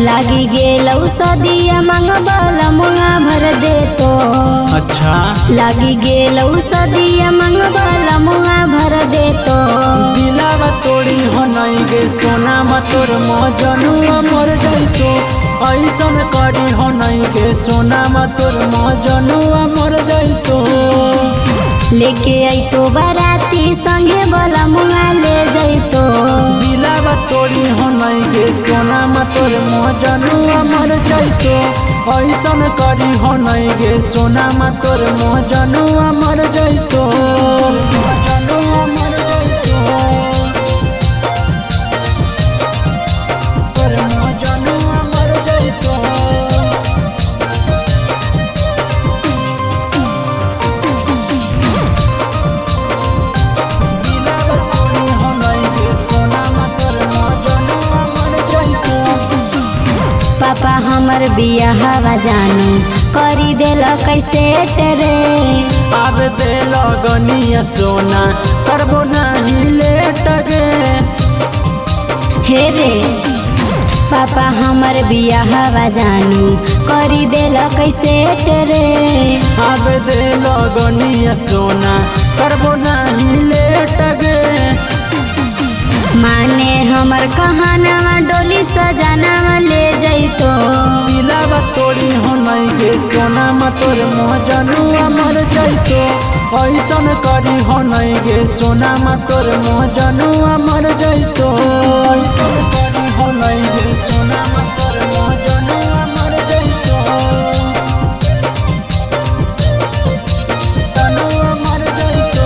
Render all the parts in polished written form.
लागी गेलौ सदिया मंगबल मुआ भर दे तो। अच्छा लागी गेलौ सदिया मंगबल मुआ भर दे तो। दिलावा तोड़ी हो नहीं गे सोना मा तोर मजनुआ मर जाइतो। ऐसन करी हो नहीं गे सोना मा तोर मजनुआ मर जाइतो। लेके आई तो बाराती संगे बोला मुआ ले जाइतो। दिलावा तोड़ी हो नहीं गे सोना मा तोर मजनुआ मर जाइतो। ऐसन करी हो नहीं गे सोना मा तोर मजनुआ मर जाइतो। मजनुआ मर जाइतो। तोर मजनुआ मर जाइतो। दिलावा तोड़ी हो नहीं गे सोना मा तोर मजनुआ मर जाइतो। पापा हमर बिया हवा जानू करी देल कैसे रे। अब दे लगनिया सोना करबो नहीं लेट गे। हे रे पापा हमर बिया हवा जानू करी देल कैसे रे। अब दे लगनिया सोना करबो नहीं लेट गे। माने हमर कहानवा डोली सजानवा ले जाइतो। दिलावा तोड़ी हो नहीं गे सोना मा तोर मजनुआ मर जाइतो। ऐसन करी हो नहीं गे सोना मा तोर मजनुआ मर जाइतो। ऐसन करी हो नहीं गे सोना मा तोर मजनुआ मर जाइतो। मजनुआ मर जाइतो।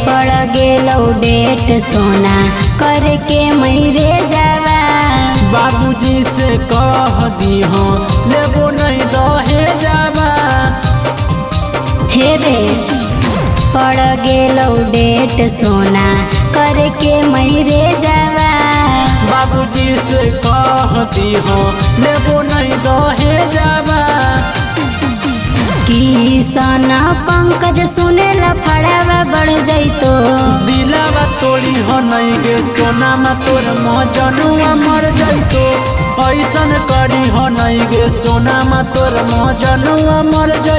पड़ गेलौ डेट सोना करके मैरे जावा। बाबूजी से कह दी हो लेबो नहीं दहे जावा। हे रे पड़ गेलौ डेट सोना करके मैरे जावा। बाबूजी से कह दी हो लेबो नहीं दहे जावा। किसन पंकज सुने लफड़ावा बढ़ जाइतो। दिलावा तोड़ी हो नहीं गे सोना मा तोर मजनुआ मर जाइतो। ऐसन करी हो नहीं गे सोना मा तोर मजनुआ मर जाइतो।